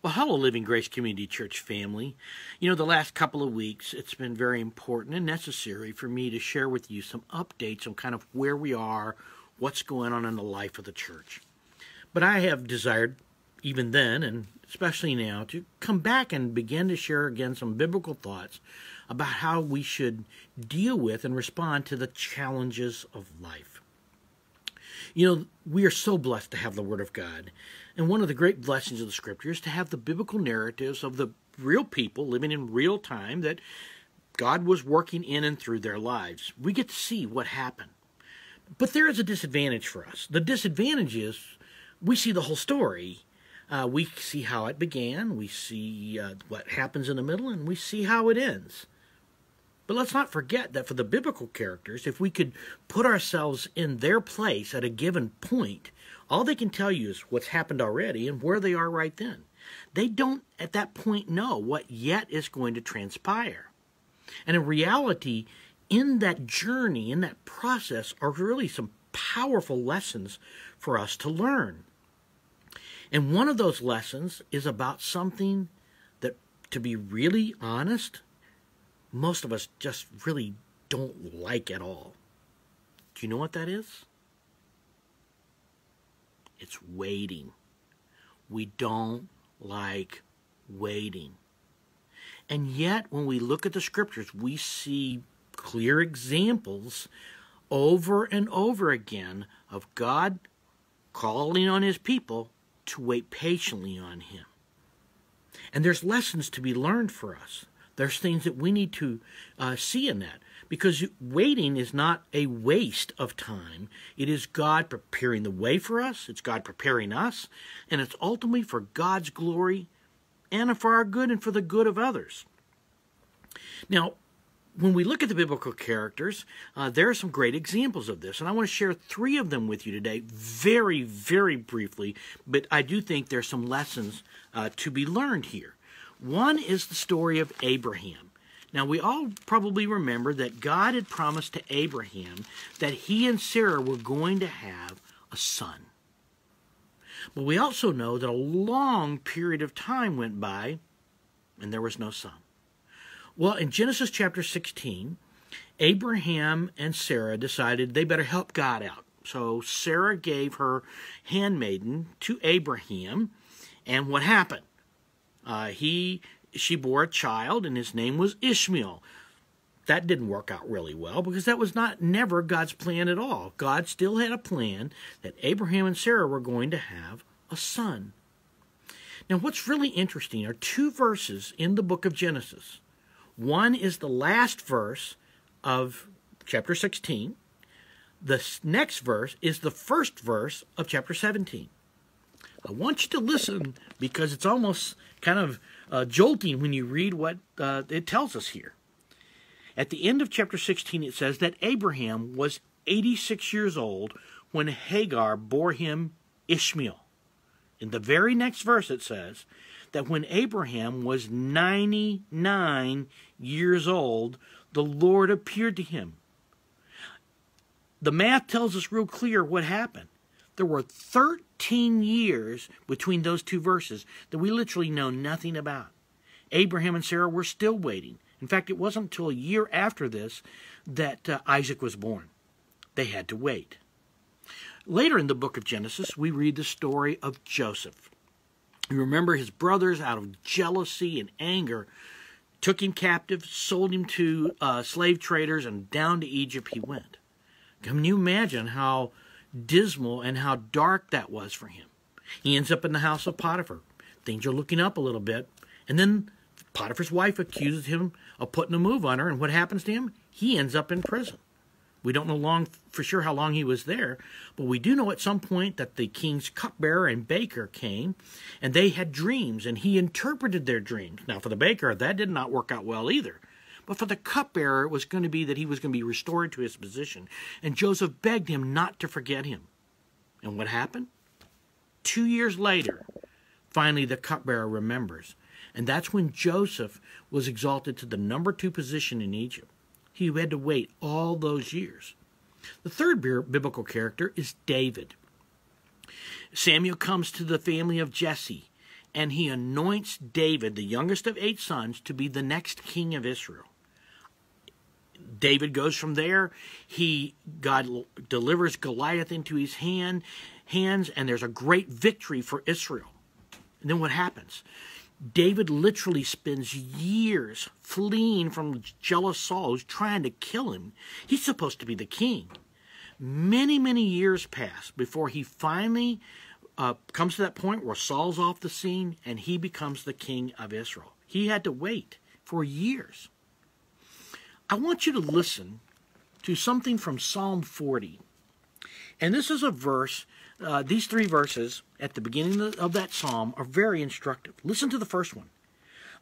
Well, hello, Living Grace Community Church family. You know, the last couple of weeks, it's been very important and necessary for me to share with you some updates on kind of where we are, what's going on in the life of the church. But I have desired, even then, and especially now, to come back and begin to share again some biblical thoughts about how we should deal with and respond to the challenges of life. You know, we are so blessed to have the Word of God. And one of the great blessings of the Scripture is to have the biblical narratives of the real people living in real time that God was working in and through their lives. We get to see what happened. But there is a disadvantage for us. The disadvantage is we see the whole story. We see how it began, we see what happens in the middle, and we see how it ends. But let's not forget that for the biblical characters, if we could put ourselves in their place at a given point, all they can tell you is what's happened already and where they are right then. They don't, at that point, know what yet is going to transpire. And in reality, in that journey, in that process, are really some powerful lessons for us to learn. And one of those lessons is about something that, to be really honest, most of us just really don't like at all. Do you know what that is? It's waiting. We don't like waiting. And yet, when we look at the Scriptures, we see clear examples over and over again of God calling on His people to wait patiently on Him. And there's lessons to be learned for us. There's things that we need to see in that. Because waiting is not a waste of time. It is God preparing the way for us. It's God preparing us. And it's ultimately for God's glory and for our good and for the good of others. Now, when we look at the biblical characters, there are some great examples of this. And I want to share 3 of them with you today, very, very briefly. But I do think there's some lessons to be learned here. One is the story of Abraham. Now, we all probably remember that God had promised to Abraham that he and Sarah were going to have a son. But we also know that a long period of time went by and there was no son. Well, in Genesis chapter 16, Abraham and Sarah decided they better help God out. So Sarah gave her handmaiden to Abraham, and what happened? She bore a child, and his name was Ishmael. That didn't work out really well because that was never God's plan at all. God still had a plan that Abraham and Sarah were going to have a son. Now, what's really interesting are 2 verses in the book of Genesis. One is the last verse of chapter 16. The next verse is the first verse of chapter 17. I want you to listen because it's almost kind of jolting when you read what it tells us here. At the end of chapter 16, it says that Abraham was 86 years old when Hagar bore him Ishmael. In the very next verse, it says that when Abraham was 99 years old, the Lord appeared to him. The math tells us real clear what happened. There were 13 years between those 2 verses that we literally know nothing about. Abraham and Sarah were still waiting. In fact, it wasn't until a year after this that Isaac was born. They had to wait. Later in the book of Genesis, we read the story of Joseph. You remember his brothers, out of jealousy and anger, took him captive, sold him to slave traders, and down to Egypt he went. Can you imagine how dismal and how dark that was for him? He ends up in the house of Potiphar. Things are looking up a little bit. And then Potiphar's wife accuses him of putting a move on her. And what happens to him? He ends up in prison. We don't know for sure how long he was there, but we do know at some point that the king's cupbearer and baker came, and they had dreams, and he interpreted their dreams. Now, for the baker, that did not work out well either. But for the cupbearer, it was going to be that he was going to be restored to his position. And Joseph begged him not to forget him. And what happened? 2 years later, finally the cupbearer remembers. And that's when Joseph was exalted to the number 2 position in Egypt. He had to wait all those years. The third biblical character is David. Samuel comes to the family of Jesse, and he anoints David, the youngest of 8 sons, to be the next king of Israel. David goes from there. God delivers Goliath into his hands, and there's a great victory for Israel. And then what happens? David literally spends years fleeing from jealous Saul, who's trying to kill him. He's supposed to be the king. Many, many years pass before he finally comes to that point where Saul's off the scene and he becomes the king of Israel. He had to wait for years. I want you to listen to something from Psalm 40. And this is a verse, these 3 verses at the beginning of that psalm are very instructive. Listen to the first one.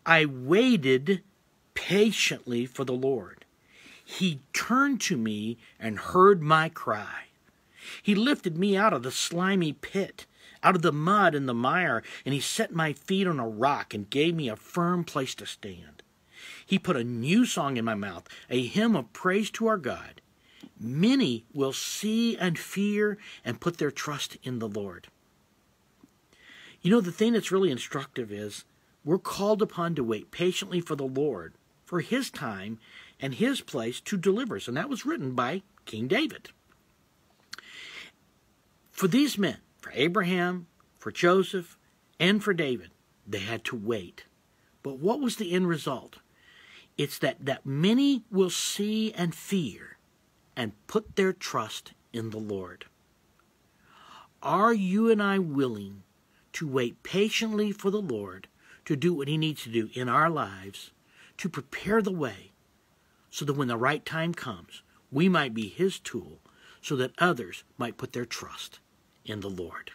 I waited patiently for the Lord. He turned to me and heard my cry. He lifted me out of the slimy pit, out of the mud and the mire, and he set my feet on a rock and gave me a firm place to stand. He put a new song in my mouth, a hymn of praise to our God. Many will see and fear and put their trust in the Lord. You know, the thing that's really instructive is we're called upon to wait patiently for the Lord, for his time and his place to deliver us. And that was written by King David. For these men, for Abraham, for Joseph, and for David, they had to wait. But what was the end result? It's that many will see and fear and put their trust in the Lord. Are you and I willing to wait patiently for the Lord to do what he needs to do in our lives, to prepare the way, so that when the right time comes, we might be his tool, so that others might put their trust in the Lord?